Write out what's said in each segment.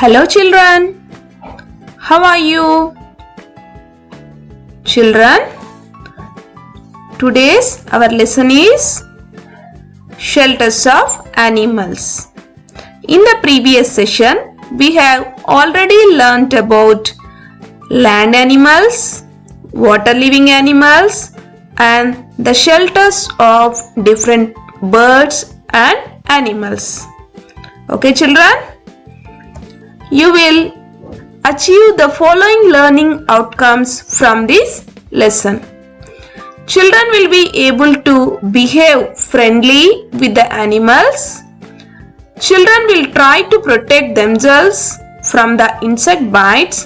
Hello children, how are you? Children, today's our lesson is shelters of animals. In the previous session, we have already learnt about land animals, water living animals and the shelters of different birds and animals. Okay children? You will achieve the following learning outcomes from this lesson. Children will be able to behave friendly with the animals. Children will try to protect themselves from the insect bites.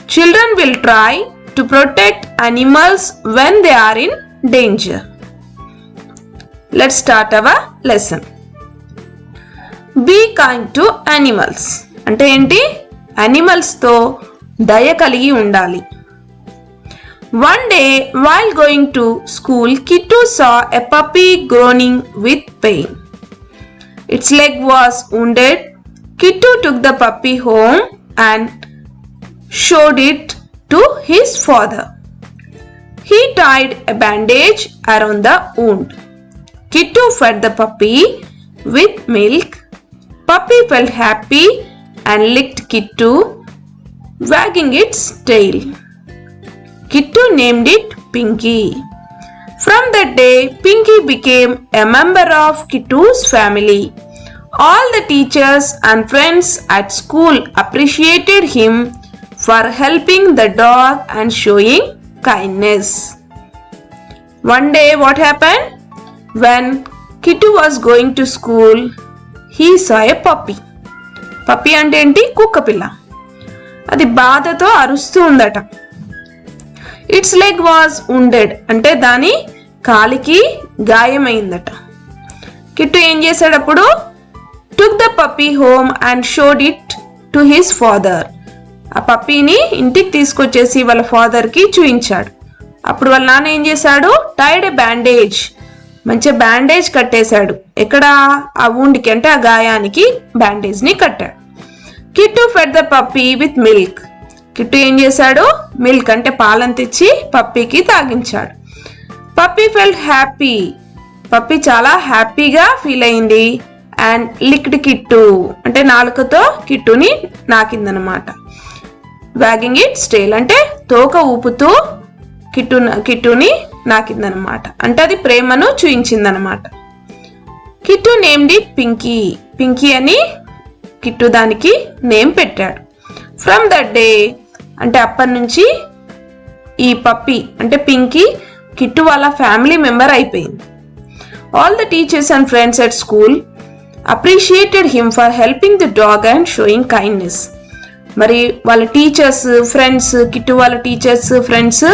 Children will try to protect animals when they are in danger. Let's start our lesson. Be kind to animals. అంటే ఏంటి? animals తో దయ కలిగి ఉండాలి. One day while going to school, Kittu saw a puppy groaning with pain. Its leg was wounded. Kittu took the puppy home and showed it to his father. He tied a bandage around the wound. Kittu fed the puppy with milk. Puppy felt happy and licked Kittu, wagging its tail. Kittu named it Pinky. From that day, Pinky became a member of Kittu's family. All the teachers and friends at school appreciated him for helping the dog and showing kindness. One day, what happened? When Kittu was going to school, he saw a puppy. పప్పి అంటే ఏంటి? కుక్క పిల్ల. అది బాధతో అరుస్తూ ఉందట. It's leg was wounded అంటే దాని కాలికి గాయమైందట. కిట్టు ఏం చేశాడు అప్పుడు? Took the puppy home and showed it to his father. ఆ పప్పీని ఇంటికి తీసుకొచ్చేసి వాళ్ళ ఫాదర్కి చూయించాడు. అప్పుడు వాళ్ళ నాన్న ఏం చేశాడు? టైడ్ ఎ బ్యాండేజ్, మంచిగా బ్యాండేజ్ కట్టేశాడు. ఎక్కడ? ఆ woundకి అంటే ఆ గాయానికి బ్యాండేజ్ ని కట్టాడు. Kittu fed the puppy with milk. Kittu ఏం చేశాడు? మిల్క్ అంటే పాలను తెచ్చి పప్పీకి తాగించాడు. Puppy felt happy. పప్పీ చాలా హ్యాపీగా ఫీల్ అయింది. అండ్ లిక్డ్ కిట్టు అంటే నాలుకతో కిట్టుని నాకిందనమాట. వాగింగ్ ఇట్ స్టేల్ అంటే తోక ఊపుతూ కిట్టుని నాకిందనమాట. అంటే అది ప్రేమను చూయించిందనమాట. Kittu named it Pinky. Pinky అని కిట్టు దానికి నేమ్ పెట్టాడు. ఫ్రమ్ దట్ డే అంటే అప్పటి నుంచి ఈ పప్పీ అంటే పింకీ కిట్టు వాళ్ళ ఫ్యామిలీ మెంబర్ అయిపోయింది. All the teachers and friends at school appreciated him for helping the dog and sowing kindness. మరి వాళ్ళ టీచర్స్ ఫ్రెండ్స్, కిట్టు వాళ్ళ టీచర్స్ ఫ్రెండ్స్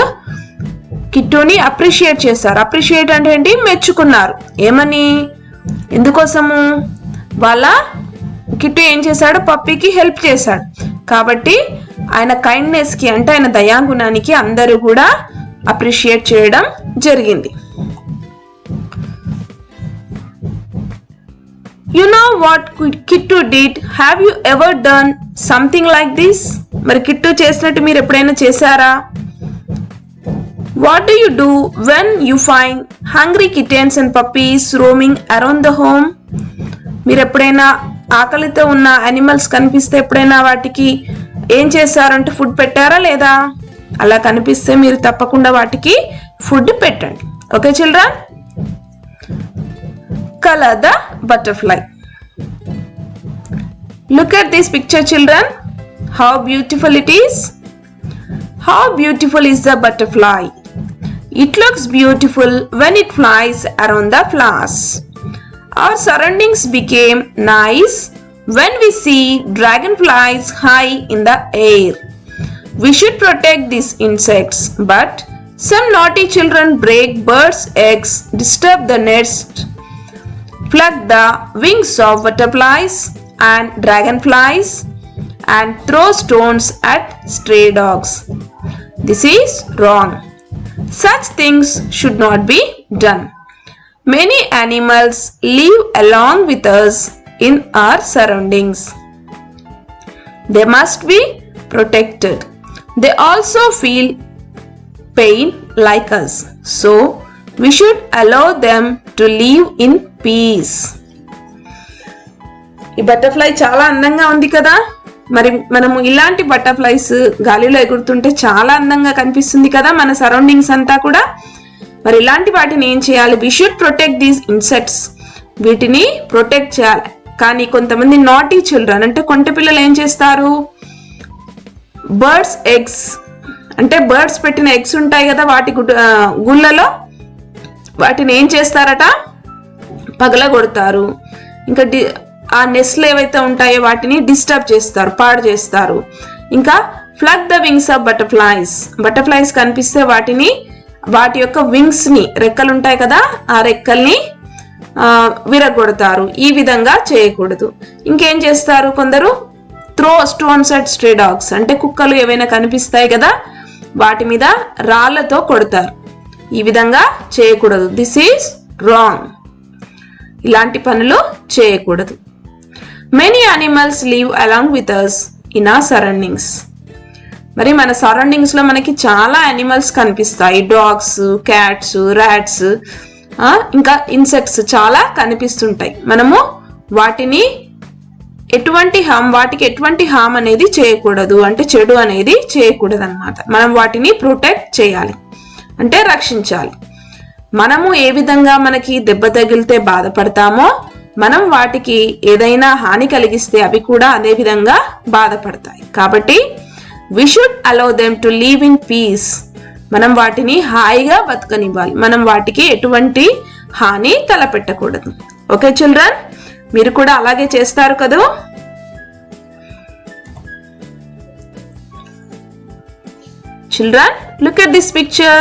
కిట్టుని అప్రిషియేట్ చేశారు. అప్రిషియేట్ అంటే ఏంటి? మెచ్చుకున్నారు. ఏమని? ఎందుకోసము? వాళ్ళ కిట్టు ఏం చేశాడు? పప్పీకి హెల్ప్ చేశాడు కాబట్టి ఆయన కైండ్నెస్ కి అంటే ఆయన దయాగుణానికి అందరూ కూడా అప్రిషియేట్ చేయడం జరిగింది. You know what Kittu did? Have you ever done something like this? మరి కిట్టు చేసినట్టు మీరు ఎప్పుడైనా చేశారా? What do you do when you find hungry kittens and puppies roaming around the home? మీరు ఎప్పుడైనా ఆకలితో ఉన్న యానిమల్స్ కనిపిస్తే ఎప్పుడైనా వాటికి ఏం చేశారంటే ఫుడ్ పెట్టారా లేదా? అలా కనిపిస్తే మీరు తప్పకుండా వాటికి ఫుడ్ పెట్టండి. Okay children? Colour the butterfly. Look at this picture children. How beautiful it is. How beautiful is the butterfly. It looks beautiful when it flies around the flowers. Our surroundings became nice when we see dragonflies high in the air. We should protect these insects, but some naughty children break birds' eggs, disturb the nest, pluck the wings of butterflies and dragonflies, and throw stones at stray dogs. This is wrong. Such things should not be done. Many animals live along with us in our surroundings. They must be protected. They also feel pain like us. So, we should allow them to live in peace. ఈ butterfly చాలా అందంగా ఉంది కదా. మరి మనము ఇలాంటి butterflies గాలిలో ఎగురుతుంటే చాలా అందంగా కనిపిస్తుంది కదా మన సరౌండింగ్స్ అంతా కూడా. మరి ఇలాంటి వాటిని ఏం చేయాలి? We should protect these insects. వీటిని ప్రొటెక్ట్ చేయాలి. కానీ కొంతమంది నాటీ చిల్డ్రన్ అంటే కొంటె పిల్లలు ఏం చేస్తారు? బర్డ్స్ ఎగ్స్ అంటే బర్డ్స్ పెట్టిన ఎగ్స్ ఉంటాయి కదా వాటి గుళ్ళలో, వాటిని ఏం చేస్తారట? పగలగొడతారు. ఇంకా ఆ నెస్ట్లు ఏవైతే ఉంటాయో వాటిని డిస్టర్బ్ చేస్తారు, పాడు చేస్తారు. ఇంకా ఫ్లగ్ the wings of butterflies. Butterflies కనిపిస్తే వాటి యొక్క వింగ్స్ ని, రెక్కలు ఉంటాయి కదా, ఆ రెక్కల్ని విరగొడతారు. ఈ విధంగా చేయకూడదు. ఇంకేం చేస్తారు కొందరు? Throw stones at stray dogs అంటే కుక్కలు ఏవైనా కనిపిస్తాయి కదా వాటి మీద రాళ్లతో కొడతారు. ఈ విధంగా చేయకూడదు. This is wrong. ఇలాంటి పనులు చేయకూడదు. Many animals live along with us in our surroundings. మరి మన సరౌండింగ్స్ లో మనకి చాలా యానిమల్స్ కనిపిస్తాయి. డాగ్స్, క్యాట్స్, ర్యాట్స్, ఇంకా ఇన్సెక్ట్స్ చాలా కనిపిస్తుంటాయి. మనము వాటికి ఎటువంటి హామ్ అనేది చేయకూడదు, అంటే చెడు అనేది చేయకూడదు అన్నమాట. మనం వాటిని ప్రొటెక్ట్ చేయాలి, అంటే రక్షించాలి. మనము ఏ విధంగా మనకి దెబ్బ తగిలితే బాధపడతామో మనం వాటికి ఏదైనా హాని కలిగిస్తే అవి కూడా అదే విధంగా బాధపడతాయి. కాబట్టి we should allow them to live in peace. మనం వాటిని హాయిగా బతకనివ్వాలి. మనం వాటికి ఎటువంటి హాని తలపెట్టకూడదు. ఓకే చిల్డ్రన్, మీరు కూడా అలాగే చేస్తారు కదా. Children, look at this picture.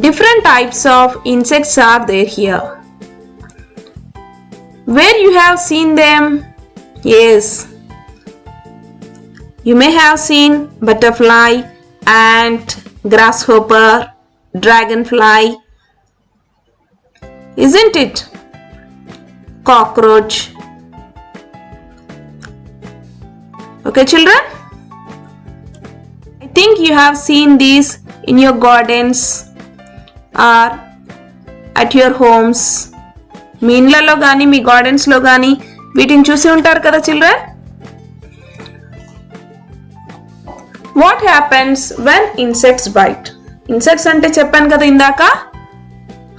Different types of insects are there here. Where you have seen them? Yes, you may have seen butterfly, ant, grasshopper, dragonfly, isn't it? Cockroach. Okay children, I think you have seen these in your gardens or at your homes. మీ ఇండ్లలో కానీ మీ gardens లో కానీ వీటిని చూసి ఉంటారు కదా children. What happens when insects bite? Insects అంటే చెప్పాను కదా ఇందాక,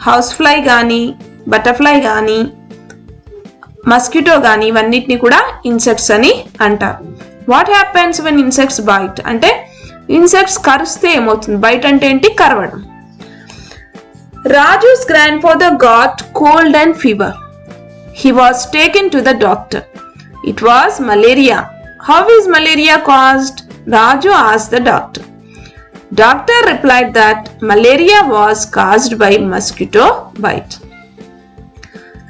హౌస్ ఫ్లై కానీ, బటర్ఫ్లై కానీ, మస్కిటో కానీ, ఇవన్నిటిని కూడా ఇన్సెక్ట్స్ అని అంటారు. What happens when insects bite అంటే ఇన్సెక్ట్స్ కరిస్తే ఏమవుతుంది? బైట్ అంటే ఏంటి? కరవడం. Raju's grandfather got cold and fever. He was taken to the doctor. It was malaria. How is malaria caused? Raju asked the doctor. Doctor replied that malaria was caused by mosquito bite.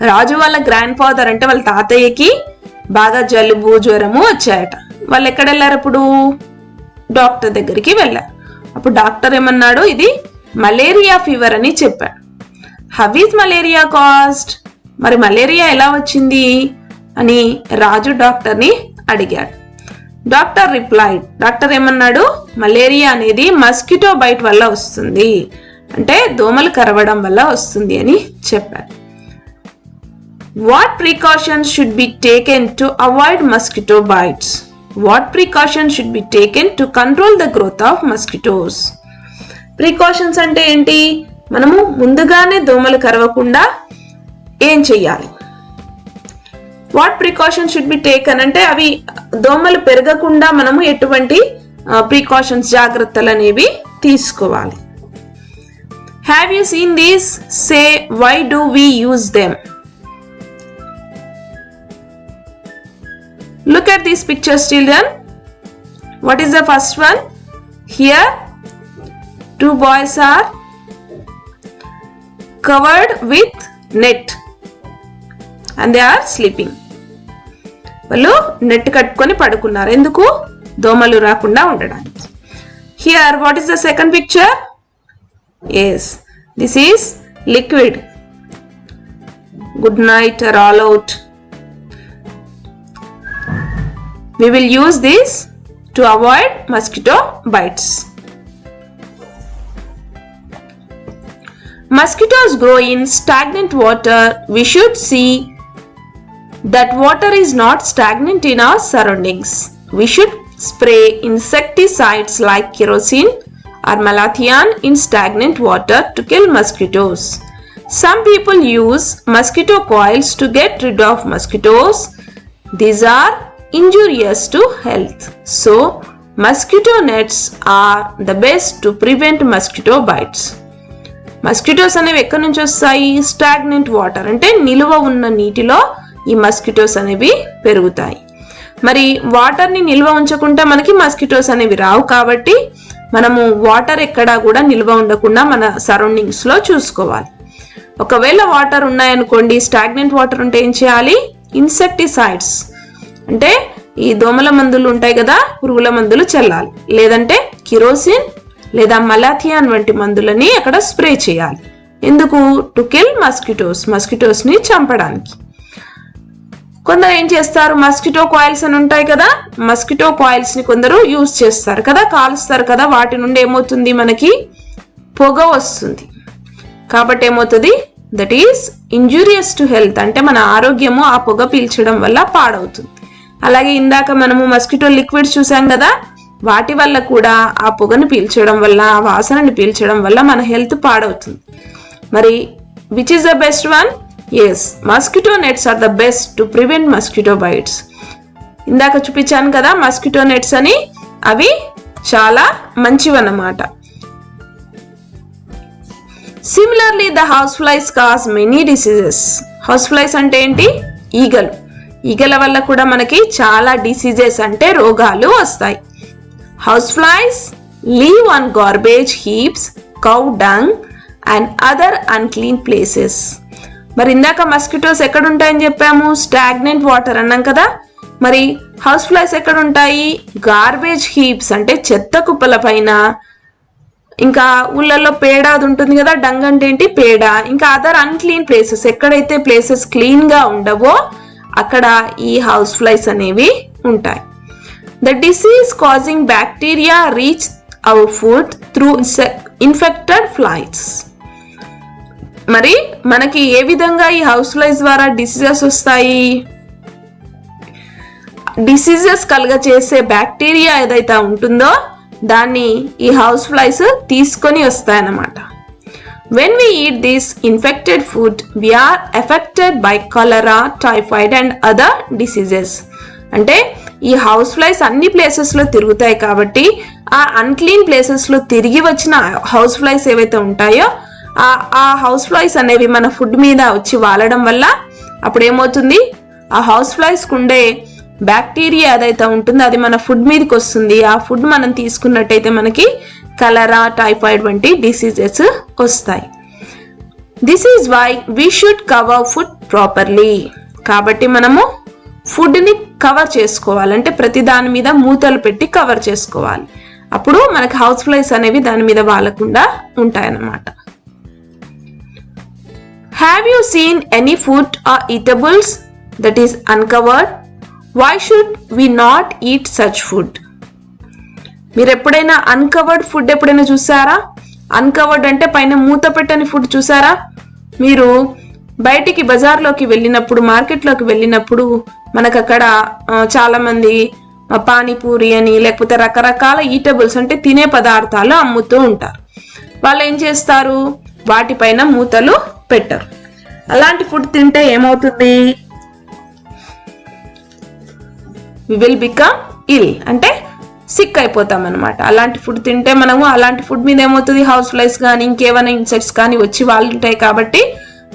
రాజు వాళ్ళ grand father అంటే వాళ్ళ తాతయ్యకి బాగా జలుబు జ్వరము వచ్చాయట. వాళ్ళు ఎక్కడ వెళ్ళారు? అప్పుడు డాక్టర్ దగ్గరికి వెళ్ళారు. అప్పుడు డాక్టర్ ఏమన్నాడు? ఇది మలేరియా ఫీవర్ అని చెప్పాడు. How is malaria caused? మరి మలేరియా ఎలా వచ్చింది అని రాజు డాక్టర్ని అడిగాడు. డాక్టర్ రిప్లైడ్, డాక్టర్ ఏమన్నాడు? మలేరియా అనేది మస్కిటో బైట్ వల్ల వస్తుంది, అంటే దోమలు కరవడం వల్ల వస్తుంది అని చెప్పారు. What precautions should be taken to avoid mosquito bites? What precautions should be taken to control the growth of mosquitoes? Precautions అంటే ఏంటి? మనము ముందుగానే దోమలు కరవకుండా ఏం చెయ్యాలి? What precautions should be taken అంటే అవి దోమలు పెరగకుండా మనము ఎటువంటి ప్రికాషన్స్, జాగ్రత్తలు అనేవి తీసుకోవాలి. Have you seen these? Say why do we use them? Look at these pictures children. What is the first one? Here two boys are covered with net and they are sleeping. వాళ్ళు net కట్టుకొని పడుకున్నారు. ఎందుకు? దోమలు రాకుండా ఉండడానికి. Here what is the second picture? Yes, this is liquid. Good night or all out. We will use this to avoid mosquito bites. Mosquitoes grow in stagnant water. We should see that water is not stagnant in our surroundings. We should spray insecticides like kerosene or malathion in stagnant water to kill mosquitoes. Some people use mosquito coils to get rid of mosquitoes. These are injurious to health. So, mosquito nets are the best to prevent mosquito bites. Mosquitoes అనేవి ఎక్కడి నుంచి వస్తాయి? Stagnant water అంటే నిలువ ఉన్న నీటిలో ఈ mosquitoes అనేవి పెరుగుతాయి. మరి వాటర్ని నిల్వ ఉంచకుండా మనకి మస్కిటోస్ అనేవి రావు. కాబట్టి మనము వాటర్ ఎక్కడా కూడా నిల్వ ఉండకుండా మన సరౌండింగ్స్లో చూసుకోవాలి. ఒకవేళ వాటర్ ఉన్నాయనుకోండి, స్టాగ్నెంట్ వాటర్ ఉంటే ఏం చేయాలి? ఇన్సెక్టిసైడ్స్ అంటే ఈ దోమల మందులు ఉంటాయి కదా, పురుగుల మందులు చల్లాలి. లేదంటే కిరోసిన్ లేదా మలాథియాన్ వంటి మందులని అక్కడ స్ప్రే చేయాలి. ఎందుకు? టు కిల్ మస్కిటోస్ని చంపడానికి. కొందరు ఏం చేస్తారు, మస్కిటో కాయిల్స్ అని ఉంటాయి కదా, మస్కిటో కాయిల్స్ని కొందరు యూజ్ చేస్తారు కదా, కాలుస్తారు కదా, వాటి నుండి ఏమవుతుంది, మనకి పొగ వస్తుంది. కాబట్టి ఏమవుతుంది, that is injurious to health, అంటే మన ఆరోగ్యము ఆ పొగ పీల్చడం వల్ల పాడవుతుంది. అలాగే ఇందాక మనము మస్కిటో లిక్విడ్స్ చూసాం కదా, వాటి వల్ల కూడా ఆ పొగను పీల్చడం వల్ల, ఆ వాసనని పీల్చడం వల్ల మన హెల్త్ పాడవుతుంది. మరి which is the best one? Yes, mosquito nets are the best to prevent mosquito bites. ఇందాక చూపించాను కదా మస్కిటో నెట్స్ అని, అవి చాలా మంచివన్నమాట. Similarly the house flies cause many diseases. House flies అంటే ఏంటి? ఈగలు. ఈగల వల్ల కూడా మనకి చాలా డిసీజెస్ అంటే రోగాలు వస్తాయి. House flies leave on garbage heaps, cow dung and other unclean places. మరి ఇందాక మస్కిటోస్ ఎక్కడ ఉంటాయని చెప్పాము? స్టాగ్నెంట్ వాటర్ అన్నాం కదా. మరి హౌస్ ఫ్లైస్ ఎక్కడ ఉంటాయి? గార్బేజ్ హీప్స్ అంటే చెత్త కుప్పల పైన, ఇంకా ఊళ్ళల్లో పేడ అది ఉంటుంది కదా, డంగ్ అంటే ఏంటి? పేడ. ఇంకా అదర్ అన్క్లీన్ ప్లేసెస్, ఎక్కడైతే ప్లేసెస్ క్లీన్ గా ఉండవో అక్కడ ఈ హౌస్ ఫ్లైస్ అనేవి ఉంటాయి. The disease causing bacteria reach our food through infected flies. మరి మనకి ఏ విధంగా ఈ హౌస్ ఫ్లైస్ ద్వారా డిసీజెస్ వస్తాయి? డిసీజెస్ కలుగచేసే బ్యాక్టీరియా ఏదైతే ఉంటుందో దాన్ని ఈ హౌస్ ఫ్లైస్ తీసుకొని వస్తాయన్నమాట. When we eat this infected food, we are affected by cholera, typhoid and other diseases. అంటే ఈ హౌస్ ఫ్లైస్ అన్ని ప్లేసెస్లో తిరుగుతాయి కాబట్టి ఆ అన్క్లీన్ ప్లేసెస్లో తిరిగి వచ్చిన హౌస్ ఫ్లైస్ ఏవైతే ఉంటాయో ఆ హౌస్ ఫ్లైస్ అనేవి మన ఫుడ్ మీద వచ్చి వాలడం వల్ల అప్పుడు ఏమవుతుంది, ఆ హౌస్ ఫ్లైస్కి ఉండే బ్యాక్టీరియా ఏదైతే ఉంటుందో అది మన ఫుడ్ మీదకి వస్తుంది. ఆ ఫుడ్ మనం తీసుకున్నట్టయితే మనకి కలరా, టైఫాయిడ్ వంటి డిసీజెస్ వస్తాయి. This is why we should cover food properly. కాబట్టి మనము ఫుడ్ని కవర్ చేసుకోవాలంటే ప్రతి దాని మీద మూతలు పెట్టి కవర్ చేసుకోవాలి. అప్పుడు మనకి హౌస్ ఫ్లైస్ అనేవి దాని మీద వాలకుండా ఉంటాయన్నమాట. Have you seen any food or eatables that is uncovered? Why should we not eat such food? మీరు ఎప్పుడైనా అన్కవర్డ్ ఫుడ్ ఎప్పుడైనా చూసారా? అన్కవర్డ్ అంటే పైన మూత పెట్టని ఫుడ్ చూసారా? మీరు బయటికి బజార్లోకి వెళ్ళినప్పుడు, మార్కెట్లోకి వెళ్ళినప్పుడు మనకు అక్కడ చాలా మంది పానీపూరి అని లేకపోతే రకరకాల ఈటబుల్స్ అంటే తినే పదార్థాలు అమ్ముతూ ఉంటారు. వాళ్ళు ఏం చేస్తారు, వాటిపైన మూతలు పెట్టరు. అలాంటి ఫుడ్ తింటే ఏమవుతుంది? వి విల్ బికమ్ ఇల్, అంటే సిక్ అయిపోతాం అనమాట. అలాంటి ఫుడ్ తింటే మనము అలాంటి ఫుడ్ మీద ఏమవుతుంది, హౌస్ ఫ్లైస్ కానీ ఇంకేమైనా ఇన్సెక్ట్స్ కానీ వచ్చి వాళ్ళు ఉంటాయి. కాబట్టి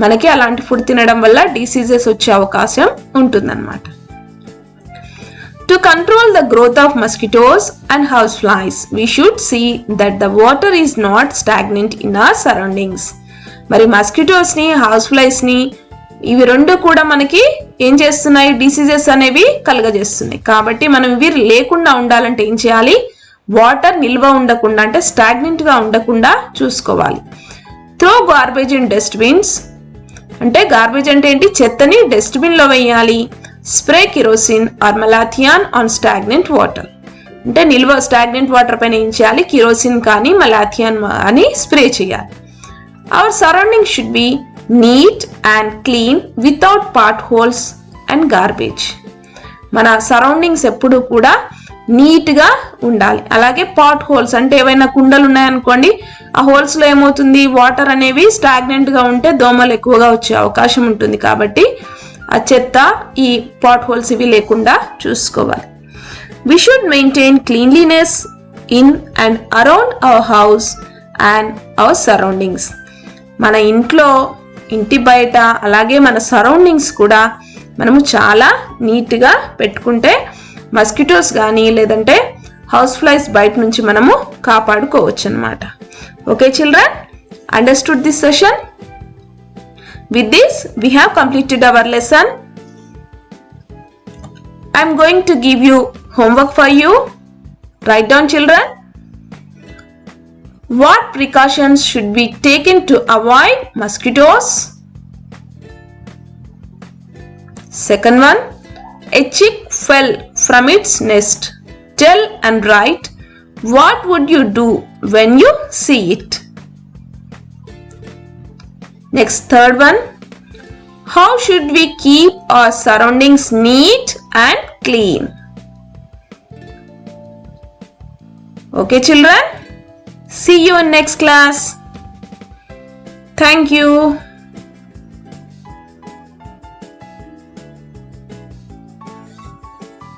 మనకి అలాంటి ఫుడ్ తినడం వల్ల డిసీజెస్ వచ్చే అవకాశం ఉంటుందన్నమాట. To control the growth of mosquitoes and house flies we should see that the water is not stagnant in our surroundings. మరి మస్కిటోస్ని, హౌస్ ఫ్లైస్ని ఇవి రెండు కూడా మనకి ఏం చేస్తున్నాయి, డిసీజెస్ అనేవి కలుగజేస్తున్నాయి. కాబట్టి మనం ఇవి లేకుండా ఉండాలంటే ఏం చేయాలి, వాటర్ నిల్వ ఉండకుండా అంటే స్టాగ్నెంట్గా ఉండకుండా చూసుకోవాలి. త్రో గార్బేజ్ ఇన్ డస్ట్బిన్స్, అంటే గార్బేజ్ అంటే ఏంటి, చెత్తని డస్ట్బిన్లో వేయాలి. Spray kerosene or malathion on stagnant water. అంటే నిల్వ స్టాగ్నెంట్ వాటర్ పైన ఏం చేయాలి, కిరోసిన్ కానీ మలాథియాన్ అని స్ప్రే చేయాలి. Our surrounding should be neat and clean without pot holes and garbage. మన సరౌండింగ్స్ ఎప్పుడు కూడా నీట్గా ఉండాలి. అలాగే పాట్ హోల్స్ అంటే ఏవైనా కుండలు ఉన్నాయనుకోండి, ఆ హోల్స్లో ఏమవుతుంది, వాటర్ అనేవి స్టాగ్నెంట్గా ఉంటే దోమలు ఎక్కువగా వచ్చే అవకాశం ఉంటుంది. కాబట్టి ఆ చెత్త, ఈ పాట్ హోల్స్ ఇవి లేకుండా చూసుకోవాలి. We should maintain cleanliness in and around our house and our surroundings. మన ఇంట్లో, ఇంటి బయట, అలాగే మన సరౌండింగ్స్ కూడా మనము చాలా నీట్గా పెట్టుకుంటే మస్కిటోస్ కానీ లేదంటే హౌస్ ఫ్లైస్ బయట నుంచి మనము కాపాడుకోవచ్చు అన్నమాట. Okay children, understood this session? With this we have completed our lesson. I am going to give you homework for you. Write down children. What precautions should be taken to avoid mosquitoes? Second one, a chick fell from its nest. Tell and write what would you do when you see it. Next, third one, how should we keep our surroundings neat and clean? Okay children, see you in next class. Thank you.